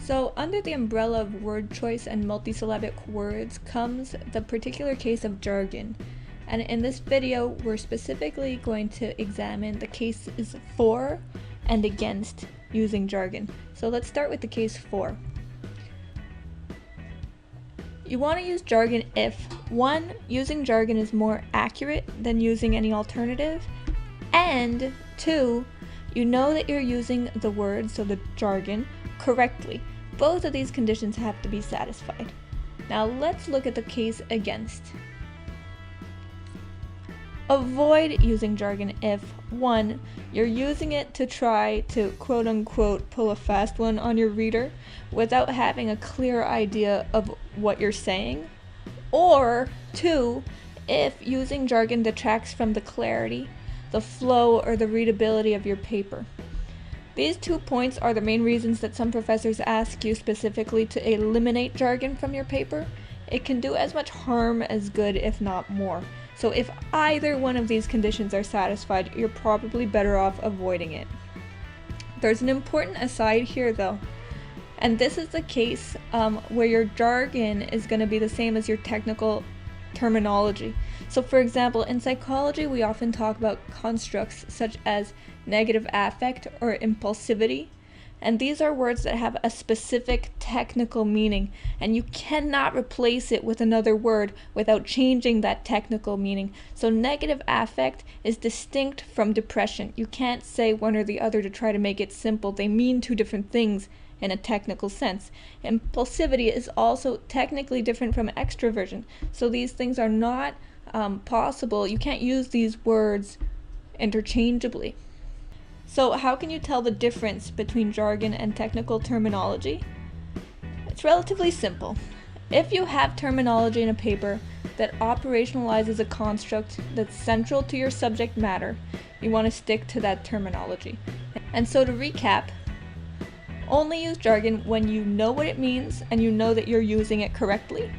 So under the umbrella of word choice and multisyllabic words comes the particular case of jargon. And in this video, we're specifically going to examine the cases for and against using jargon. So let's start with the case for. You want to use jargon if 1. Using jargon is more accurate than using any alternative, and 2. You know that you're using the word, so the jargon, correctly. Both of these conditions have to be satisfied. Now let's look at the case against. Avoid using jargon if 1. You're using it to try to quote-unquote pull a fast one on your reader without having a clear idea of what you're saying, or 2. If using jargon detracts from the clarity, the flow, or the readability of your paper. These 2 points are the main reasons that some professors ask you specifically to eliminate jargon from your paper. It can do as much harm as good, if not more. So if either one of these conditions are satisfied, you're probably better off avoiding it. There's an important aside here though, and this is the case where your jargon is going to be the same as your technical terminology. So for example, in psychology we often talk about constructs such as negative affect or impulsivity, and these are words that have a specific technical meaning, and you cannot replace it with another word without changing that technical meaning. So negative affect is distinct from depression. You can't say one or the other to try to make it simple. They mean 2 different things in a technical sense. Impulsivity is also technically different from extroversion. So these things are not possible. You can't use these words interchangeably. So how can you tell the difference between jargon and technical terminology? It's relatively simple. If you have terminology in a paper that operationalizes a construct that's central to your subject matter, you want to stick to that terminology. And so to recap, only use jargon when you know what it means and you know that you're using it correctly,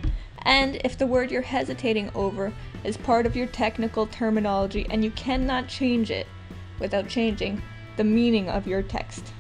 and if the word you're hesitating over is part of your technical terminology and you cannot change it without changing the meaning of your text.